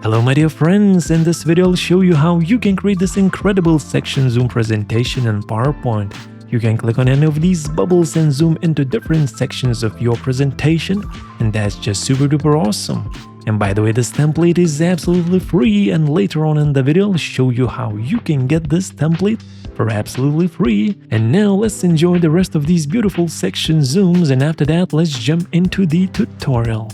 Hello my dear friends, in this video I'll show you how you can create this incredible section zoom presentation in PowerPoint. You can click on any of these bubbles and zoom into different sections of your presentation, and that's just super duper awesome. And by the way, this template is absolutely free, and later on in the video I'll show you how you can get this template for absolutely free. And now let's enjoy the rest of these beautiful section zooms, and after that let's jump into the tutorial.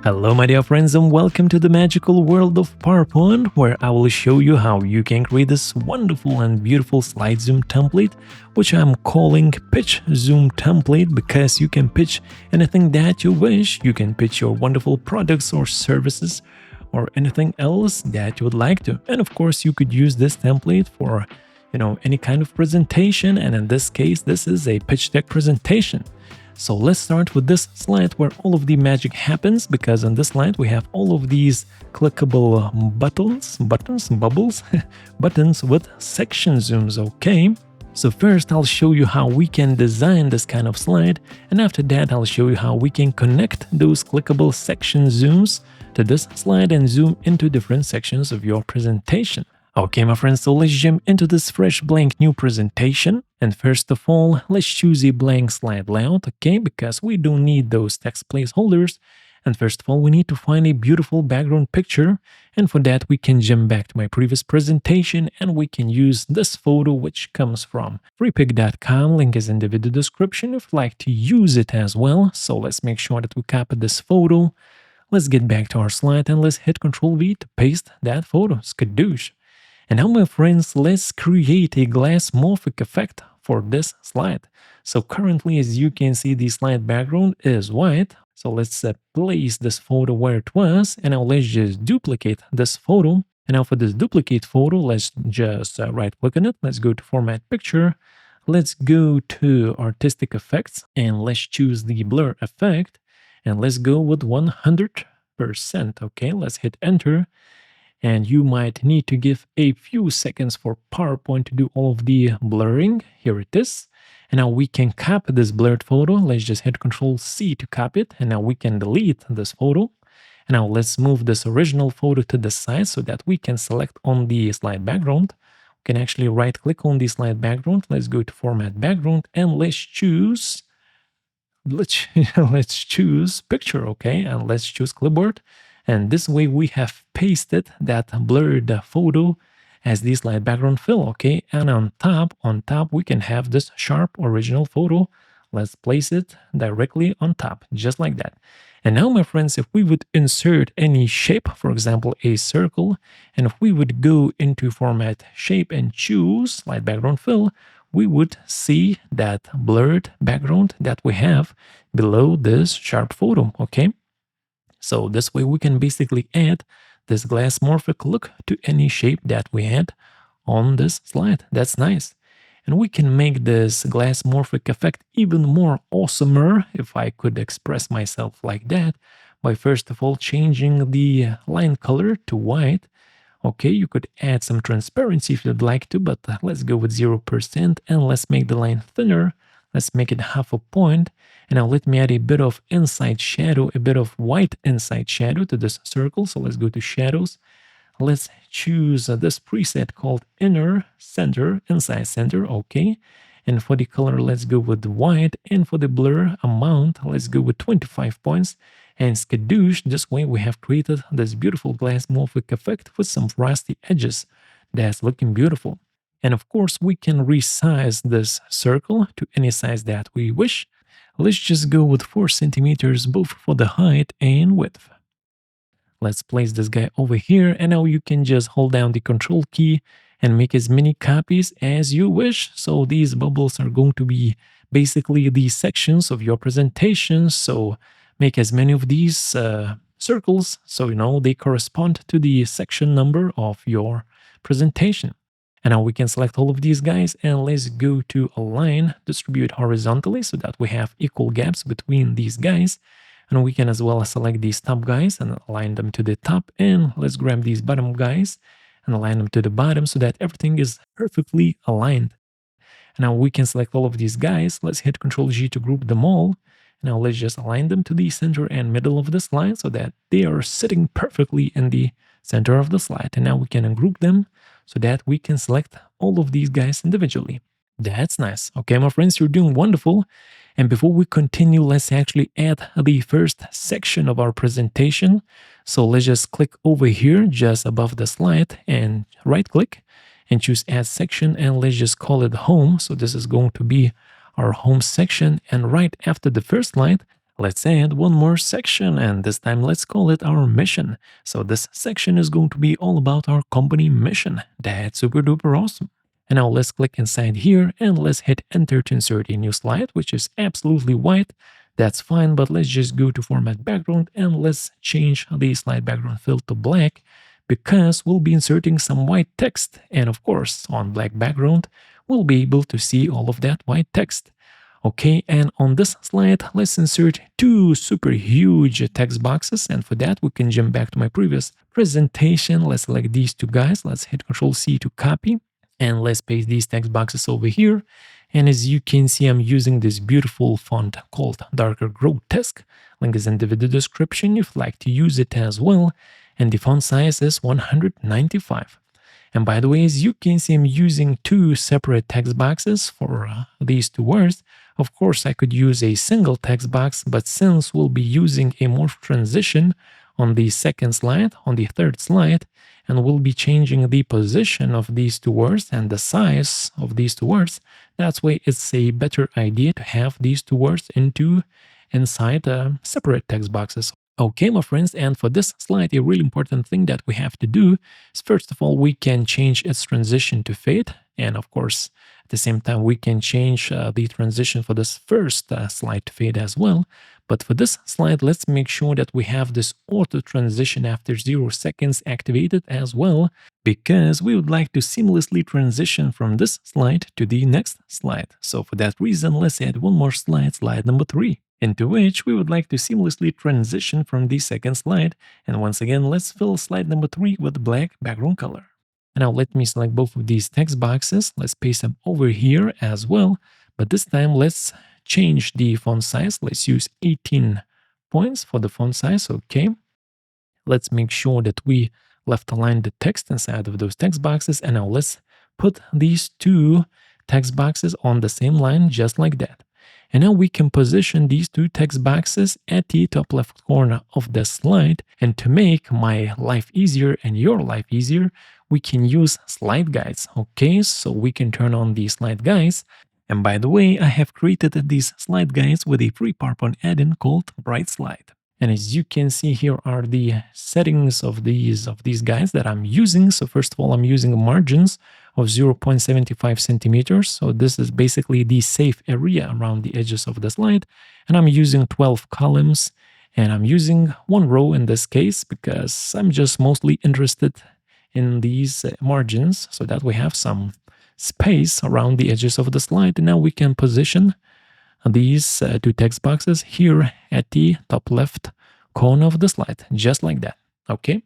Hello my dear friends, and welcome to the magical world of PowerPoint, where I will show you how you can create this wonderful and beautiful slide zoom template, which I'm calling pitch zoom template, because you can pitch anything that you wish. You can pitch your wonderful products or services or anything else that you would like to. And of course you could use this template for any kind of presentation, and in this case this is a pitch deck presentation. So let's start with this slide where all of the magic happens, because on this slide we have all of these clickable buttons with section zooms, okay? So first I'll show you how we can design this kind of slide, and after that I'll show you how we can connect those clickable section zooms to this slide and zoom into different sections of your presentation. Okay my friends, so let's jump into this fresh blank new presentation. And first of all, let's choose a blank slide layout, okay, because we don't need those text placeholders. And first of all, we need to find a beautiful background picture, and for that we can jump back to my previous presentation and we can use this photo, which comes from freepik.com. Link is in the video description if you'd like to use it as well. So let's make sure that we copy this photo. Let's get back to our slide and let's hit Ctrl V to paste that photo. Skadoosh. And now my friends, let's create a glass morphic effect for this slide. So currently, as you can see, the slide background is white. So let's place this photo where it was, and now let's just duplicate this photo. And now for this duplicate photo, let's just right click on it. Let's go to Format Picture. Let's go to Artistic Effects and let's choose the blur effect, and let's go with 100%. Okay, let's hit enter. And you might need to give a few seconds for PowerPoint to do all of the blurring. Here it is. And now we can copy this blurred photo. Let's just hit Ctrl C to copy it. And now we can delete this photo. And now let's move this original photo to the side so that we can select on the slide background. We can actually right click on the slide background. Let's go to Format Background and let's choose picture, okay? And let's choose clipboard. And this way we have pasted that blurred photo as the slide background fill, okay? And on top we can have this sharp original photo. Let's place it directly on top, just like that. And now my friends, if we would insert any shape, for example a circle, and if we would go into Format Shape and choose Slide Background Fill, we would see that blurred background that we have below this sharp photo, okay? So this way we can basically add this glass morphic look to any shape that we had on this slide. That's nice. And we can make this glass morphic effect even more awesomer, if I could express myself like that, by first of all changing the line color to white. Okay, you could add some transparency if you'd like to, but let's go with 0% and let's make the line thinner. Let's make it 0.5 point. And now let me add a bit of inside shadow, a bit of white inside shadow to this circle. So let's go to Shadows. Let's choose this preset called Inner Center, Inside Center, okay. And for the color, let's go with white. And for the blur amount, let's go with 25 points. And skadoosh, this way we have created this beautiful glass morphic effect with some frosty edges. That's looking beautiful. And of course, we can resize this circle to any size that we wish. Let's just go with 4 centimeters both for the height and width. Let's place this guy over here, and now you can just hold down the Control key and make as many copies as you wish. So these bubbles are going to be basically the sections of your presentation. So make as many of these circles so they correspond to the section number of your presentation. And now we can select all of these guys and let's go to align, distribute horizontally so that we have equal gaps between these guys. And we can as well select these top guys and align them to the top. And let's grab these bottom guys and align them to the bottom so that everything is perfectly aligned. And now we can select all of these guys. Let's hit Ctrl G to group them all. Now let's just align them to the center and middle of the slide so that they are sitting perfectly in the center of the slide. And now we can ungroup them so that we can select all of these guys individually. That's nice. Okay, my friends, you're doing wonderful. And before we continue, let's actually add the first section of our presentation. So let's just click over here just above the slide and right click and choose add section, and let's just call it home. So this is going to be our home section, and right after the first slide, let's add one more section, and this time let's call it our mission. So this section is going to be all about our company mission. That's super duper awesome. And now let's click inside here and let's hit enter to insert a new slide, which is absolutely white. That's fine, but let's just go to format background and let's change the slide background fill to black, because we'll be inserting some white text. And of course, on black background, we'll be able to see all of that white text. Okay, and on this slide, let's insert two super huge text boxes. And for that, we can jump back to my previous presentation. Let's select these two guys. Let's hit Ctrl C to copy. And let's paste these text boxes over here. And as you can see, I'm using this beautiful font called Darker Grotesque. Link is in the video description if you'd like to use it as well. And the font size is 195. And by the way, as you can see, I'm using two separate text boxes for these two words. Of course, I could use a single text box, but since we'll be using a morph transition on the second slide, on the third slide, and we'll be changing the position of these two words and the size of these two words, that's why it's a better idea to have these two words inside separate text boxes. Okay, my friends, and for this slide, a really important thing that we have to do is, first of all, we can change its transition to fade. And of course, at the same time, we can change the transition for this first slide to fade as well. But for this slide, let's make sure that we have this auto transition after 0 seconds activated as well, because we would like to seamlessly transition from this slide to the next slide. So for that reason, let's add one more slide, slide number 3. Into which we would like to seamlessly transition from the second slide. And once again, let's fill slide number 3 with black background color. And now let me select both of these text boxes. Let's paste them over here as well. But this time, let's change the font size. Let's use 18 points for the font size. Okay. Let's make sure that we left align the text inside of those text boxes. And now let's put these two text boxes on the same line, just like that. And now we can position these two text boxes at the top left corner of the slide. And to make my life easier and your life easier, we can use slide guides. Okay, so we can turn on the slide guides. And by the way, I have created these slide guides with a free PowerPoint add-in called BrightSlide. And as you can see, here are the settings of these guides that I'm using. So first of all, I'm using margins of 0.75 centimeters. So this is basically the safe area around the edges of the slide. And I'm using 12 columns, and I'm using one row in this case because I'm just mostly interested in these margins so that we have some space around the edges of the slide. And now we can position these two text boxes here at the top left corner of the slide, just like that. Okay,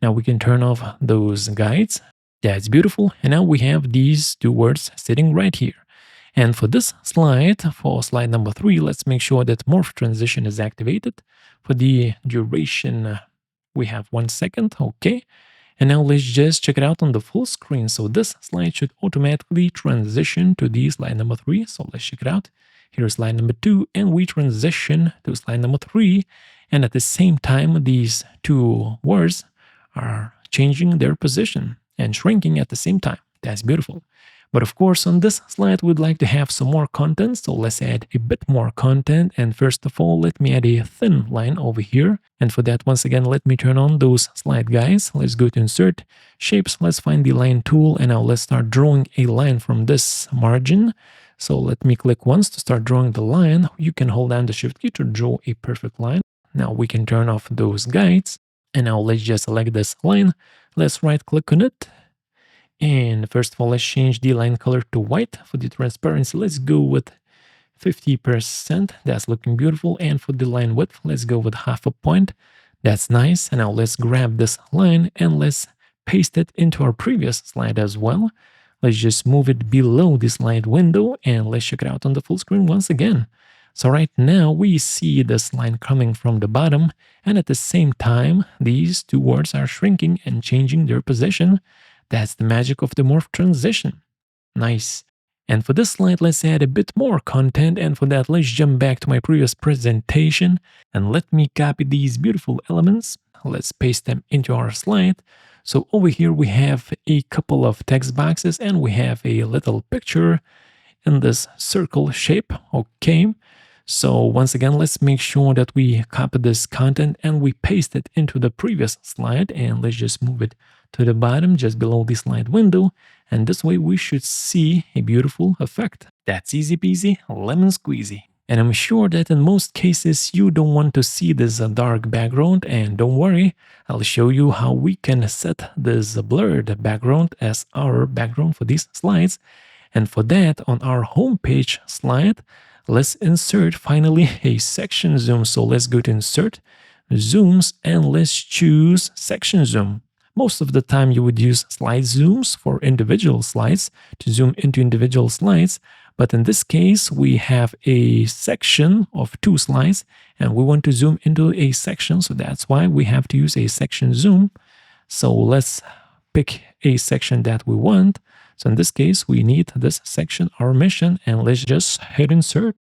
now we can turn off those guides. That's beautiful. And now we have these two words sitting right here. And for this slide, for slide number 3, let's make sure that morph transition is activated. For the duration, we have 1 second. Okay. And now let's just check it out on the full screen. So this slide should automatically transition to the slide number 3. So let's check it out. Here's slide number 2, and we transition to slide number 3. And at the same time, these two words are changing their position and shrinking at the same time. That's beautiful. But of course, on this slide, we'd like to have some more content. So let's add a bit more content. And first of all, let me add a thin line over here. And for that, once again, let me turn on those slide guides. Let's go to Insert, Shapes. Let's find the line tool. And now let's start drawing a line from this margin. So let me click once to start drawing the line. You can hold down the Shift key to draw a perfect line. Now we can turn off those guides. And now let's just select this line. Let's right click on it. And first of all, let's change the line color to white. For the transparency, let's go with 50%. That's looking beautiful. And for the line width, let's go with half a point. That's nice. And now let's grab this line and let's paste it into our previous slide as well. Let's just move it below the slide window and let's check it out on the full screen once again. So right now we see this line coming from the bottom, and at the same time, these two words are shrinking and changing their position. That's the magic of the morph transition. Nice. And for this slide, let's add a bit more content. And for that, let's jump back to my previous presentation and let me copy these beautiful elements. Let's paste them into our slide. So over here, we have a couple of text boxes and we have a little picture in this circle shape. Okay. So once again, let's make sure that we copy this content and we paste it into the previous slide, and let's just move it to the bottom just below the slide window. And this way we should see a beautiful effect. That's easy peasy, lemon squeezy. And I'm sure that in most cases you don't want to see this dark background, and don't worry, I'll show you how we can set this blurred background as our background for these slides. And for that, on our homepage slide, let's insert finally a section zoom. So let's go to insert, zooms, and let's choose section zoom. Most of the time you would use slide zooms for individual slides to zoom into individual slides. But in this case, we have a section of 2 slides and we want to zoom into a section. So that's why we have to use a section zoom. So let's pick a section that we want. So in this case, we need this section, our mission, and let's just hit insert.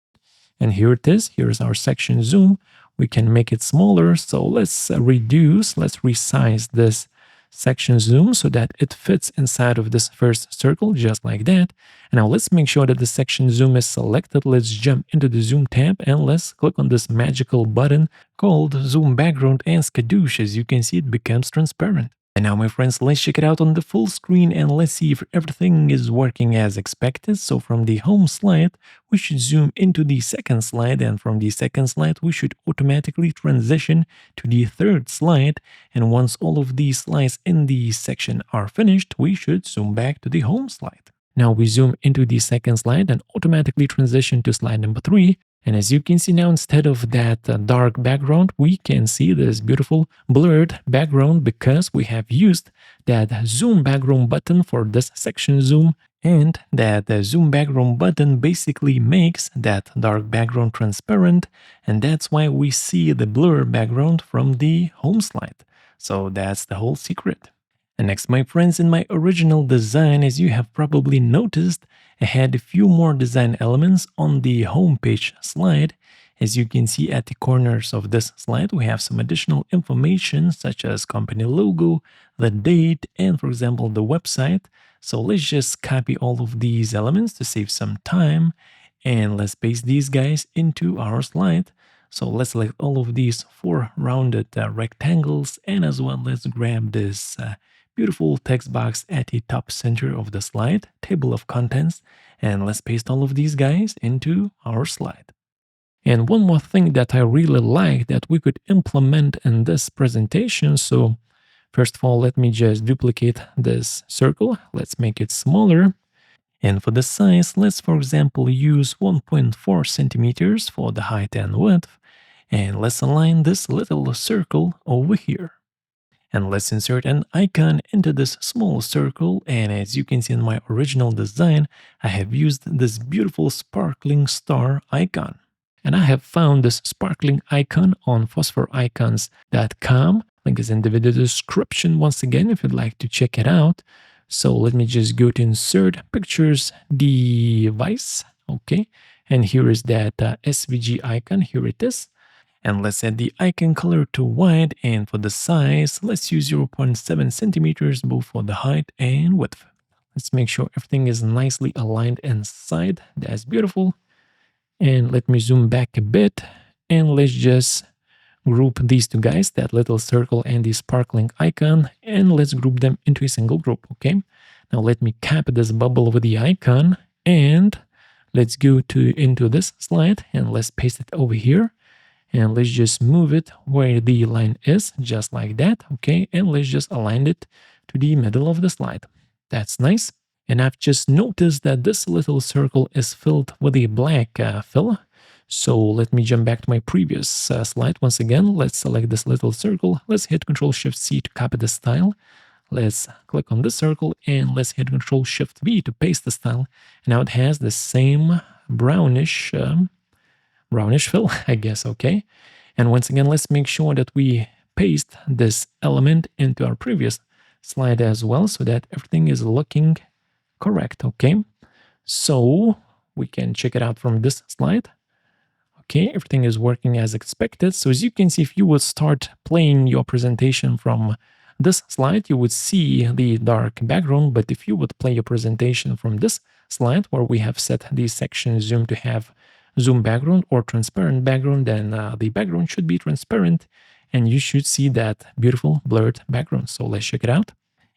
And here it is. Here's our section zoom. We can make it smaller. So let's resize this section zoom so that it fits inside of this first circle, just like that. And now let's make sure that the section zoom is selected. Let's jump into the zoom tab and let's click on this magical button called zoom background, and skadoosh, as you can see, it becomes transparent. And now, my friends, let's check it out on the full screen and let's see if everything is working as expected. So from the home slide, we should zoom into the second slide, and from the second slide, we should automatically transition to the third slide. And once all of these slides in the section are finished, we should zoom back to the home slide. Now we zoom into the second slide and automatically transition to slide number 3. And as you can see now, instead of that dark background, we can see this beautiful blurred background because we have used that zoom background button for this section zoom. And that zoom background button basically makes that dark background transparent. And that's why we see the blur background from the home slide. So that's the whole secret. And next, my friends, in my original design, as you have probably noticed, I had a few more design elements on the homepage slide. As you can see at the corners of this slide, we have some additional information such as company logo, the date, and for example, the website. So let's just copy all of these elements to save some time, and let's paste these guys into our slide. So let's select all of these 4 rounded rectangles, and as well, let's grab this beautiful text box at the top center of the slide, table of contents, and let's paste all of these guys into our slide. And one more thing that I really like that we could implement in this presentation. So first of all, let me just duplicate this circle. Let's make it smaller. And for the size, let's, for example, use 1.4 centimeters for the height and width. And let's align this little circle over here. And let's insert an icon into this small circle. And as you can see in my original design, I have used this beautiful sparkling star icon. And I have found this sparkling icon on phosphoricons.com. Link is in the video description once again if you'd like to check it out. So let me just go to insert pictures device. Okay. And here is that SVG icon. Here it is. And let's set the icon color to white, and for the size, let's use 0.7 centimeters both for the height and width. Let's make sure everything is nicely aligned inside. That's beautiful. And let me zoom back a bit, and let's just group these 2 guys, that little circle and the sparkling icon, and let's group them into a single group, okay? Now let me copy this bubble with the icon, and let's go into this slide, and let's paste it over here. And let's just move it where the line is, just like that, okay? And let's just align it to the middle of the slide. That's nice. And I've just noticed that this little circle is filled with a black fill. So let me jump back to my previous slide once again. Let's select this little circle. Let's hit Ctrl-Shift-C to copy the style. Let's click on this circle and let's hit Ctrl-Shift-V to paste the style. And now it has the same brownish fill, I guess, okay? And once again, let's make sure that we paste this element into our previous slide as well so that everything is looking correct, okay? So we can check it out from this slide. Okay, everything is working as expected. So as you can see, if you would start playing your presentation from this slide, you would see the dark background. But if you would play your presentation from this slide, where we have set the section zoom to have zoom background or transparent background, then the background should be transparent and you should see that beautiful blurred background. So let's check it out.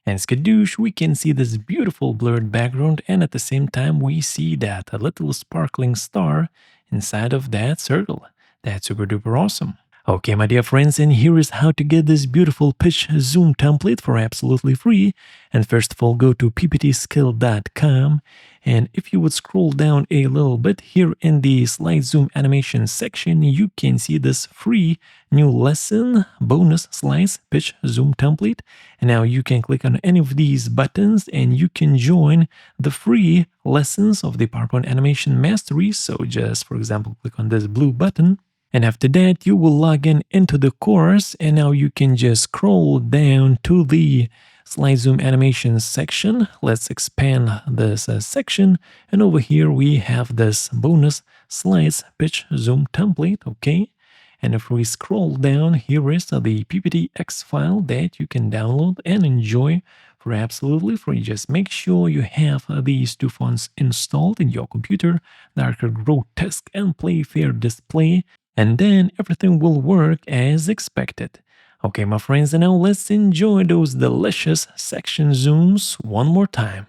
And skadoosh, we can see this beautiful blurred background, and at the same time we see that a little sparkling star inside of that circle. That's super duper awesome. Okay, my dear friends, and here is how to get this beautiful pitch zoom template for absolutely free. And first of all, go to pptskill.com, and if you would scroll down a little bit here in the slide zoom animation section, you can see this free new lesson bonus slides pitch zoom template. And now you can click on any of these buttons and you can join the free lessons of the PowerPoint Animation Mastery. So just, for example, click on this blue button. And after that, you will log in into the course, and now you can just scroll down to the slide zoom animation section. Let's expand this section, and over here we have this bonus slides pitch zoom template, okay? And if we scroll down, here is the PPTX file that you can download and enjoy for absolutely free. Just make sure you have these two fonts installed in your computer, Darker Grotesque and Playfair Display, and then everything will work as expected. Okay, my friends, and now let's enjoy those delicious section zooms one more time.